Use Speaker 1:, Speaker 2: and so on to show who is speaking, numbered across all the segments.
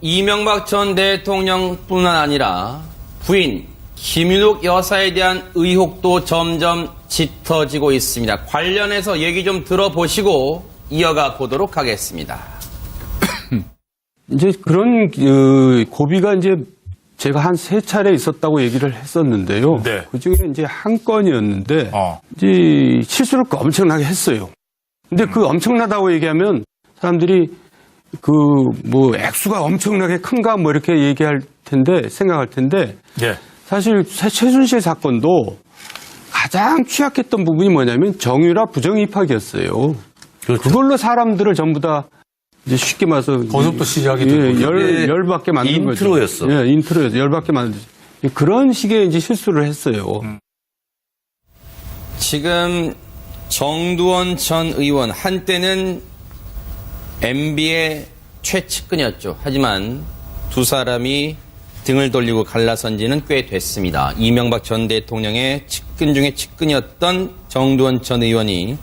Speaker 1: 이명박 전 대통령뿐만 아니라 부인 김윤옥 여사에 대한 의혹도 점점 짙어지고 있습니다. 관련해서 얘기 좀 들어보시고 이어가 보도록 하겠습니다.
Speaker 2: 이제 그런 고비가 이제 제가 한 3차례 있었다고 얘기를 했었는데요.
Speaker 3: 네.
Speaker 2: 그중에 이제 한 건이었는데 이제 실수를 엄청나게 했어요. 근데 그 엄청나다고 얘기하면 사람들이 뭐 액수가 엄청나게 큰가 뭐 이렇게 얘기할 텐데 생각할 텐데
Speaker 3: 예.
Speaker 2: 사실 최순실 사건도 가장 취약했던 부분이 뭐냐면 정유라 부정 입학이었어요.
Speaker 3: 그렇죠.
Speaker 2: 그걸로 사람들을 전부 다 이제 쉽게 말해서
Speaker 3: 거기서부터 시작이 된 거죠.
Speaker 2: 열받게 만든 거죠.
Speaker 3: 인트로였어.
Speaker 2: 예, 인트로였어. 열받게 만든 그런 식의 이제 실수를 했어요.
Speaker 1: 지금 정두원 전 의원 한때는 MB의 최측근이었죠. 하지만 두 사람이 등을 돌리고 갈라선 지는 꽤 됐습니다. 이명박 전 대통령의 측근 중에 측근이었던 정두원 전 의원이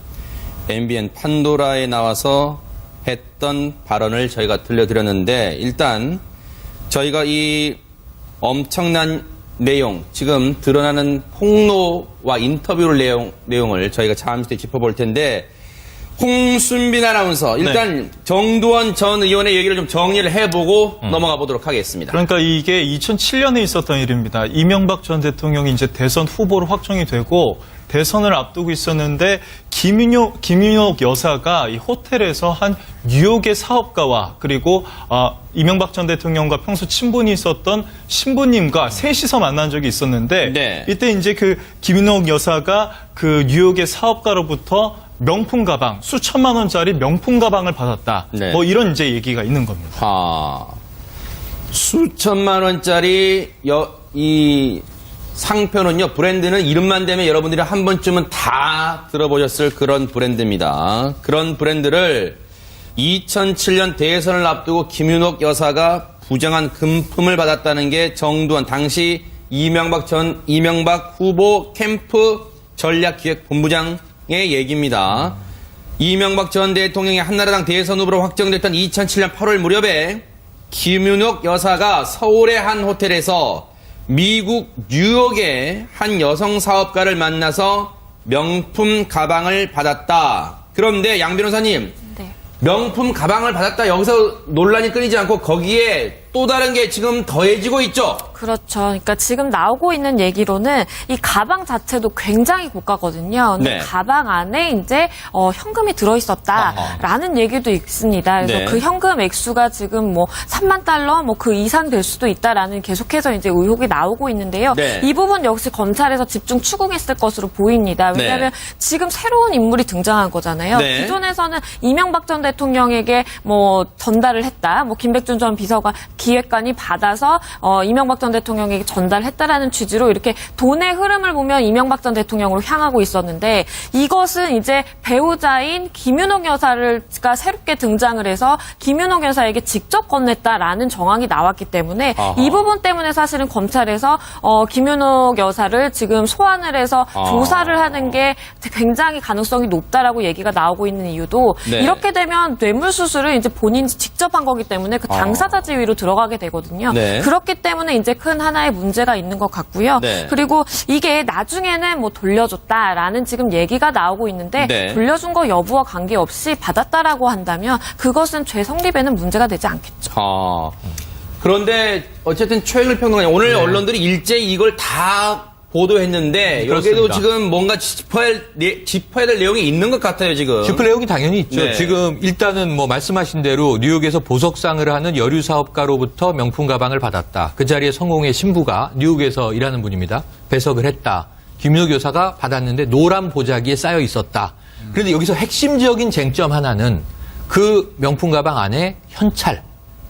Speaker 1: MBN 판도라에 나와서 했던 발언을 저희가 들려드렸는데 일단 저희가 이 엄청난 내용, 지금 드러나는 폭로와 인터뷰 내용을 저희가 잠시 뒤에 짚어볼 텐데 홍순빈 아나운서 일단 정두원 전 의원의 얘기를 좀 정리를 해보고 넘어가 보도록 하겠습니다.
Speaker 3: 그러니까 이게 2007년에 있었던 일입니다. 이명박 전 대통령이 이제 대선 후보로 확정이 되고 대선을 앞두고 있었는데 김윤옥 여사가 이 호텔에서 한 뉴욕의 사업가와 그리고 이명박 전 대통령과 평소 친분이 있었던 신부님과 셋이서 만난 적이 있었는데
Speaker 1: 네.
Speaker 3: 이때 이제 그 김윤옥 여사가 그 뉴욕의 사업가로부터 명품 가방, 수천만 원짜리 명품 가방을 받았다.
Speaker 1: 네.
Speaker 3: 뭐 이런 이제 얘기가 있는 겁니다.
Speaker 1: 수천만 원짜리 이 상표는요, 브랜드는 이름만 되면 여러분들이 한 번쯤은 다 들어보셨을 그런 브랜드입니다. 그런 브랜드를 2007년 대선을 앞두고 김윤옥 여사가 부정한 금품을 받았다는 게 정두원 당시 이명박 후보 캠프 전략기획본부장의 얘기입니다. 이명박 전 대통령이 한나라당 대선 후보로 확정됐던 2007년 8월 무렵에 김윤옥 여사가 서울의 한 호텔에서 미국 뉴욕의 한 여성 사업가를 만나서 명품 가방을 받았다. 그런데 양 변호사님, 명품 가방을 받았다. 여기서 논란이 끊이지 않고 거기에 또 다른 게 지금 더해지고 있죠.
Speaker 4: 그렇죠. 그러니까 지금 나오고 있는 얘기로는 이 가방 자체도 굉장히 고가거든요. 근데
Speaker 1: 네.
Speaker 4: 가방 안에 이제 현금이 들어있었다라는 얘기도 있습니다. 그래서
Speaker 1: 네.
Speaker 4: 그 현금 액수가 지금 뭐 3만 달러 뭐 그 이상 될 수도 있다라는 계속해서 이제 의혹이 나오고 있는데요.
Speaker 1: 네.
Speaker 4: 이 부분 역시 검찰에서 집중 추궁했을 것으로 보입니다. 왜냐하면 지금 새로운 인물이 등장한 거잖아요.
Speaker 1: 네.
Speaker 4: 기존에서는 이명박 전 대통령에게 뭐 전달을 했다. 뭐 김백준 전 비서관 기획관이 받아서 이명박 전 대통령에게 전달했다라는 취지로 이렇게 돈의 흐름을 보면 이명박 전 대통령으로 향하고 있었는데 이것은 이제 배우자인 김윤옥 여사가 새롭게 등장을 해서 김윤옥 여사에게 직접 건넸다라는 정황이 나왔기 때문에 이 부분 때문에 사실은 검찰에서 김윤옥 여사를 지금 소환을 해서 조사를 하는 게 굉장히 가능성이 높다라고 얘기가 나오고 있는 이유도 이렇게 되면 뇌물수수를 이제 본인이 직접 한 거기 때문에 그 당사자 지위로 들어가게 되거든요. 그렇기 때문에 이제 큰 하나의 문제가 있는 것 같고요. 그리고 이게 나중에는 뭐 돌려줬다라는 지금 얘기가 나오고 있는데 돌려준 거 여부와 관계없이 받았다라고 한다면 그것은 죄 성립에는 문제가 되지 않겠죠.
Speaker 1: 그런데 어쨌든 최영일 평론가님 오늘 언론들이 일제히 이걸 다 보도했는데 여기에도 지금 뭔가 짚어야 될 내용이 있는 것 같아요, 지금.
Speaker 5: 짚을 내용이 당연히 있죠. 지금 일단은 뭐 말씀하신 대로 뉴욕에서 보석상을 하는 여류 사업가로부터 명품 가방을 받았다. 그 자리에 성공의 신부가 뉴욕에서 일하는 분입니다. 배석을 했다. 김윤옥 여사가 받았는데 노란 보자기에 쌓여 있었다. 그런데 여기서 핵심적인 쟁점 하나는 그 명품 가방 안에 현찰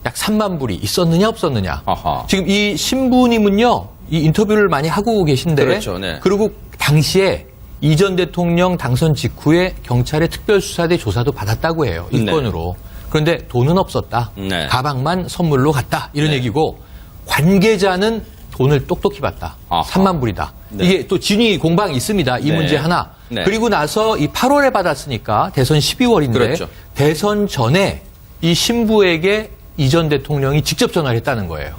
Speaker 5: 약 3만 불이 있었느냐 없었느냐. 지금 이 신부님은요. 이 인터뷰를 많이 하고 계신데
Speaker 1: 그렇죠,
Speaker 5: 그리고 당시에 이 전 대통령 당선 직후에 경찰의 특별수사대 조사도 받았다고 해요. 이 건으로. 그런데 돈은 없었다. 가방만 선물로 갔다. 이런 얘기고 관계자는 돈을 똑똑히 받다. 3만 불이다. 이게 또 진위 공방이 있습니다. 이 문제 하나. 그리고 나서 이 8월에 받았으니까 대선 12월인데 대선 전에 이 신부에게 이 전 대통령이 직접 전화를 했다는 거예요.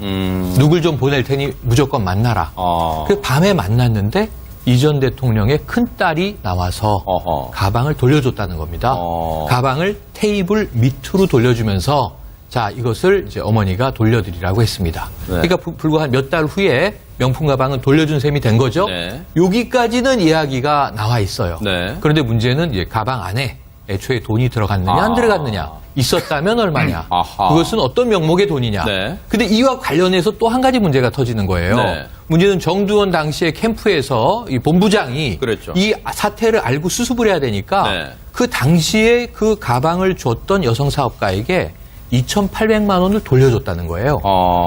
Speaker 5: 누굴 좀 보낼 테니 무조건 만나라. 그 밤에 만났는데 이 전 대통령의 큰딸이 나와서 가방을 돌려줬다는 겁니다. 가방을 테이블 밑으로 돌려주면서 자, 이것을 이제 어머니가 돌려드리라고 했습니다.
Speaker 1: 네.
Speaker 5: 그러니까 불과 한 몇 달 후에 명품 가방은 돌려준 셈이 된 거죠.
Speaker 1: 네.
Speaker 5: 여기까지는 이야기가 나와 있어요.
Speaker 1: 네.
Speaker 5: 그런데 문제는 이제 가방 안에 애초에 돈이 들어갔느냐 안 들어갔느냐, 있었다면 얼마냐,
Speaker 1: 아하.
Speaker 5: 그것은 어떤 명목의 돈이냐.
Speaker 1: 네.
Speaker 5: 근데 이와 관련해서 또 한 가지 문제가 터지는 거예요.
Speaker 1: 네.
Speaker 5: 문제는 정두원 당시에 캠프에서 이 본부장이
Speaker 1: 그랬죠.
Speaker 5: 이 사태를 알고 수습을 해야 되니까
Speaker 1: 네.
Speaker 5: 그 당시에 그 가방을 줬던 여성 사업가에게 2,800만 원을 돌려줬다는 거예요.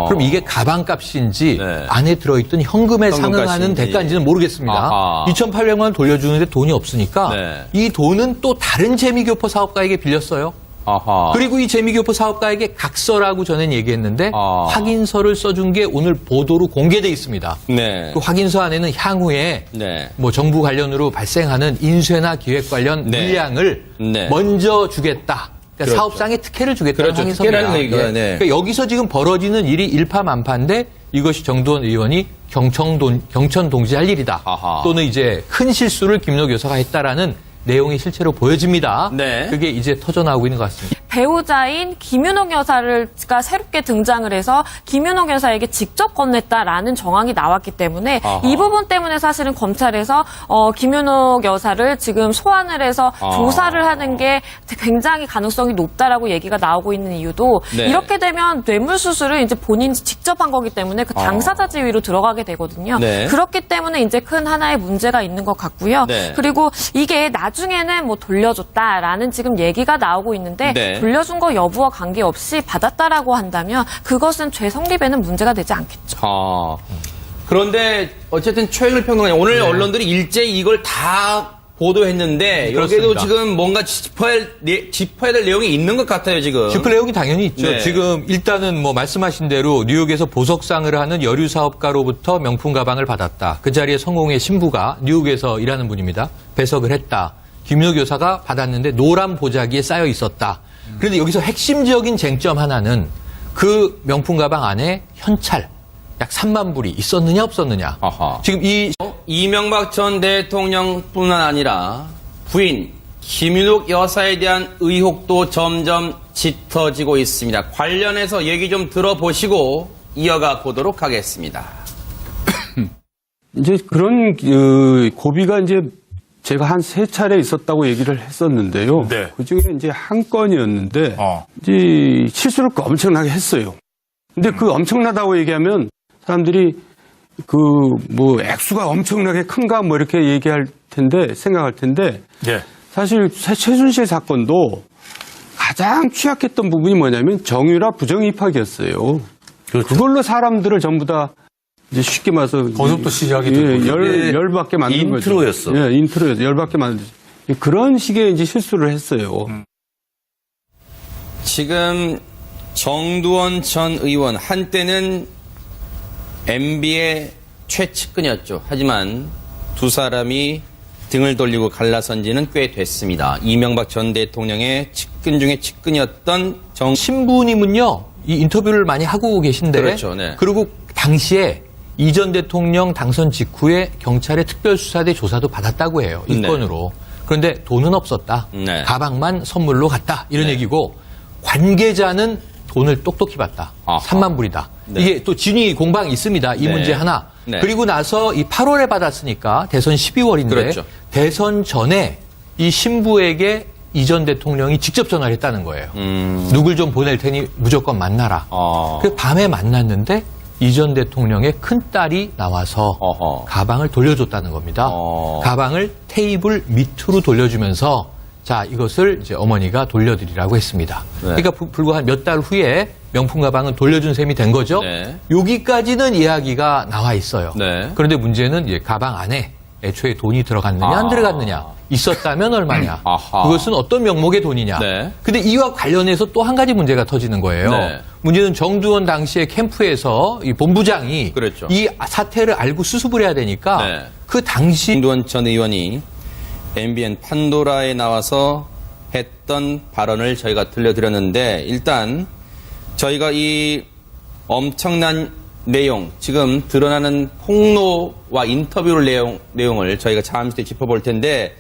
Speaker 5: 그럼 이게 가방값인지
Speaker 1: 네.
Speaker 5: 안에 들어있던 현금에 상응하는
Speaker 1: 현금값인지.
Speaker 5: 대가인지는 모르겠습니다.
Speaker 1: 아하.
Speaker 5: 2,800만 원 돌려주는데 돈이 없으니까
Speaker 1: 네.
Speaker 5: 이 돈은 또 다른 재미교포 사업가에게 빌렸어요.
Speaker 1: 아하.
Speaker 5: 그리고 이 재미교포 사업가에게 각서라고 전엔 얘기했는데 확인서를 써준 게 오늘 보도로 공개돼 있습니다.
Speaker 1: 네.
Speaker 5: 그 확인서 안에는 향후에
Speaker 1: 네.
Speaker 5: 뭐 정부 관련으로 발생하는 인쇄나 기획 관련
Speaker 1: 네.
Speaker 5: 물량을
Speaker 1: 네.
Speaker 5: 먼저 주겠다. 그러니까
Speaker 1: 그렇죠.
Speaker 5: 사업상의 특혜를 주겠다는
Speaker 1: 그렇죠.
Speaker 5: 확인서입니다.
Speaker 1: 특혜라는 얘기가, 네.
Speaker 5: 그러니까 여기서 지금 벌어지는 일이 일파만파인데 이것이 정두원 의원이 경천 동지할 일이다.
Speaker 1: 아하.
Speaker 5: 또는 이제 큰 실수를 김노 교사가 했다라는 내용이 실제로 보여집니다.
Speaker 1: 네.
Speaker 5: 그게 이제 터져나오고 있는 것 같습니다.
Speaker 4: 배우자인 김윤옥 여사가 새롭게 등장을 해서 김윤옥 여사에게 직접 건넸다라는 정황이 나왔기 때문에
Speaker 1: 아하.
Speaker 4: 이 부분 때문에 사실은 검찰에서 김윤옥 여사를 지금 소환을 해서 조사를 하는 게 굉장히 가능성이 높다라고 얘기가 나오고 있는 이유도
Speaker 1: 네.
Speaker 4: 이렇게 되면 뇌물수수를 이제 본인이 직접 한 거기 때문에 그 당사자 지위로 들어가게 되거든요.
Speaker 1: 네.
Speaker 4: 그렇기 때문에 이제 큰 하나의 문제가 있는 것 같고요.
Speaker 1: 네.
Speaker 4: 그리고 이게 나중에는 뭐 돌려줬다라는 지금 얘기가 나오고 있는데
Speaker 1: 네.
Speaker 4: 돌려준 거 여부와 관계없이 받았다라고 한다면 그것은 죄 성립에는 문제가 되지 않겠죠.
Speaker 1: 그런데 어쨌든 최영일 평론가님 오늘 언론들이 일제히 이걸 다 보도했는데 여기에도
Speaker 5: 그렇습니다.
Speaker 1: 지금 뭔가 짚어야 될 내용이 있는 것 같아요 지금.
Speaker 5: 짚을 내용이 당연히 있죠.
Speaker 1: 네.
Speaker 5: 지금 일단은 뭐 말씀하신 대로 뉴욕에서 보석상을 하는 여류 사업가로부터 명품 가방을 받았다. 그 자리에 성공의 신부가 뉴욕에서 일하는 분입니다. 배석을 했다. 김윤옥 여사가 받았는데 노란 보자기에 쌓여 있었다. 그런데 여기서 핵심적인 쟁점 하나는 그 명품 가방 안에 현찰 약 3만 불이 있었느냐 없었느냐.
Speaker 1: 아하.
Speaker 5: 지금 이
Speaker 1: 이명박 전 대통령뿐만 아니라 부인 김윤옥 여사에 대한 의혹도 점점 짙어지고 있습니다. 관련해서 얘기 좀 들어보시고 이어가 보도록 하겠습니다.
Speaker 2: 이제 그런 고비가 이제 제가 한 3차례 있었다고 얘기를 했었는데요.
Speaker 6: 네.
Speaker 2: 그중에 이제 한 건이었는데 이제 실수를 엄청나게 했어요. 근데 그 엄청나다고 얘기하면 사람들이 그 뭐 액수가 엄청나게 큰가 뭐 이렇게 얘기할 텐데 생각할 텐데
Speaker 6: 네.
Speaker 2: 사실 최순실 사건도 가장 취약했던 부분이 뭐냐면 정유라 부정 입학이었어요.
Speaker 6: 그렇죠.
Speaker 2: 그걸로 사람들을 전부 다 이제 쉽게 말해서
Speaker 6: 거기서부터 시작이 된 거죠.
Speaker 2: 열받게 만든 거죠.
Speaker 6: 인트로였어.
Speaker 2: 예, 인트로였어. 열받게 만든 그런 식의 이제 실수를 했어요.
Speaker 1: 지금 정두원 전 의원 한때는 MB의 최측근이었죠. 하지만 두 사람이 등을 돌리고 갈라선 지는 꽤 됐습니다. 이명박 전 대통령의 측근 중에 측근이었던
Speaker 5: 신부님은요, 이 인터뷰를 많이 하고 계신데.
Speaker 1: 그렇죠, 네.
Speaker 5: 그리고 당시에 이 전 대통령 당선 직후에 경찰의 특별수사대 조사도 받았다고 해요. 이
Speaker 1: 네.
Speaker 5: 건으로. 그런데 돈은 없었다.
Speaker 1: 네.
Speaker 5: 가방만 선물로 갔다. 이런
Speaker 1: 네.
Speaker 5: 얘기고 관계자는 돈을 똑똑히 받다.
Speaker 1: 아하.
Speaker 5: 3만 불이다.
Speaker 1: 네.
Speaker 5: 이게 또 진위 공방이 있습니다. 이
Speaker 1: 네.
Speaker 5: 문제 하나.
Speaker 1: 네.
Speaker 5: 그리고 나서 이 8월에 받았으니까 대선 12월인데
Speaker 1: 그렇죠.
Speaker 5: 대선 전에 이 신부에게 이 전 대통령이 직접 전화를 했다는 거예요. 누굴 좀 보낼 테니 무조건 만나라. 그 밤에 만났는데 이 전 대통령의 큰딸이 나와서
Speaker 1: 어허.
Speaker 5: 가방을 돌려줬다는 겁니다. 가방을 테이블 밑으로 돌려주면서 자, 이것을 이제 어머니가 돌려드리라고 했습니다.
Speaker 1: 네.
Speaker 5: 그러니까 불과 한 몇 달 후에 명품 가방은 돌려준 셈이 된 거죠.
Speaker 1: 네.
Speaker 5: 여기까지는 이야기가 나와 있어요.
Speaker 1: 네.
Speaker 5: 그런데 문제는 이제 가방 안에 애초에 돈이 들어갔느냐 안 들어갔느냐, 있었다면 얼마냐,
Speaker 1: 아하.
Speaker 5: 그것은 어떤 명목의 돈이냐.
Speaker 1: 네.
Speaker 5: 근데 이와 관련해서 또 한 가지 문제가 터지는 거예요.
Speaker 1: 네.
Speaker 5: 문제는 정두원 당시에 캠프에서 이 본부장이
Speaker 1: 그랬죠.
Speaker 5: 이 사태를 알고 수습을 해야 되니까
Speaker 1: 네.
Speaker 5: 그 당시
Speaker 1: 정두원 전 의원이 MBN 판도라에 나와서 했던 발언을 저희가 들려드렸는데 일단 저희가 이 엄청난 내용, 지금 드러나는 폭로와 인터뷰 내용을 저희가 잠시 뒤에 짚어볼 텐데,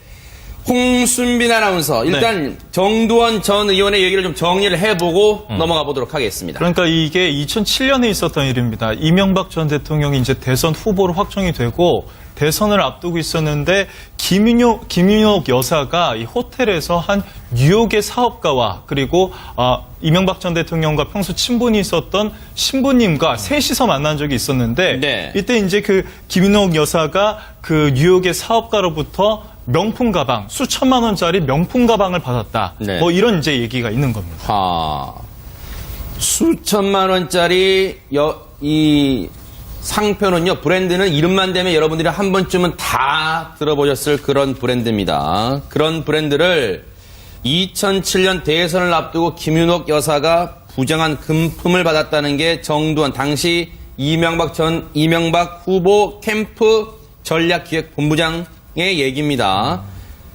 Speaker 1: 홍순빈 아나운서, 일단 정두원 전 의원의 얘기를 좀 정리를 해보고 넘어가 보도록 하겠습니다.
Speaker 3: 그러니까 이게 2007년에 있었던 일입니다. 이명박 전 대통령이 이제 대선 후보로 확정이 되고 대선을 앞두고 있었는데 김윤옥 여사가 이 호텔에서 한 뉴욕의 사업가와 그리고 이명박 전 대통령과 평소 친분이 있었던 신부님과 셋이서 만난 적이 있었는데
Speaker 1: 네.
Speaker 3: 이때 이제 그 김윤옥 여사가 그 뉴욕의 사업가로부터 명품 가방, 수천만 원짜리 명품 가방을 받았다.
Speaker 1: 네.
Speaker 3: 뭐 이런 이제 얘기가 있는 겁니다.
Speaker 1: 수천만 원짜리 이 상표는요, 브랜드는 이름만 되면 여러분들이 한 번쯤은 다 들어보셨을 그런 브랜드입니다. 그런 브랜드를 2007년 대선을 앞두고 김윤옥 여사가 부정한 금품을 받았다는 게 정두원 당시 이명박 후보 캠프 전략기획본부장의 얘기입니다.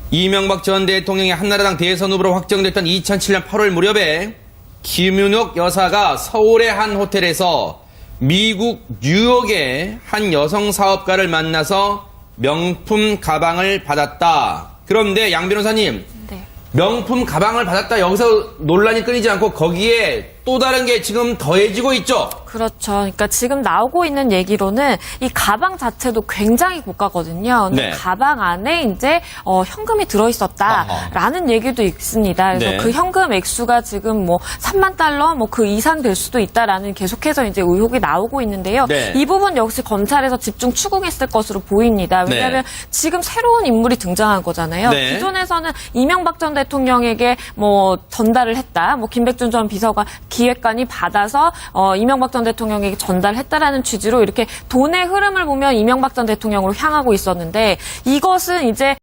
Speaker 1: 이명박 전 대통령의 한나라당 대선 후보로 확정됐던 2007년 8월 무렵에 김윤옥 여사가 서울의 한 호텔에서 미국 뉴욕의 한 여성 사업가를 만나서 명품 가방을 받았다. 그런데 양 변호사님,
Speaker 4: 네.
Speaker 1: 명품 가방을 받았다. 여기서 논란이 끊이지 않고 거기에 또 다른 게 지금 더해지고 있죠.
Speaker 4: 그렇죠. 그러니까 지금 나오고 있는 얘기로는 이 가방 자체도 굉장히 고가거든요. 근데
Speaker 1: 네.
Speaker 4: 가방 안에 이제 현금이 들어있었다라는 얘기도 있습니다. 그래서
Speaker 1: 네.
Speaker 4: 그 현금 액수가 지금 뭐 3만 달러 뭐 그 이상 될 수도 있다라는 계속해서 이제 의혹이 나오고 있는데요.
Speaker 1: 네.
Speaker 4: 이 부분 역시 검찰에서 집중 추궁했을 것으로 보입니다. 왜냐하면 지금 새로운 인물이 등장한 거잖아요.
Speaker 1: 네.
Speaker 4: 기존에서는 이명박 전 대통령에게 뭐 전달을 했다. 뭐 김백준 전 비서가 기획관이 받아서 이명박 전 대통령에게 전달했다라는 취지로 이렇게 돈의 흐름을 보면 이명박 전 대통령으로 향하고 있었는데 이것은 이제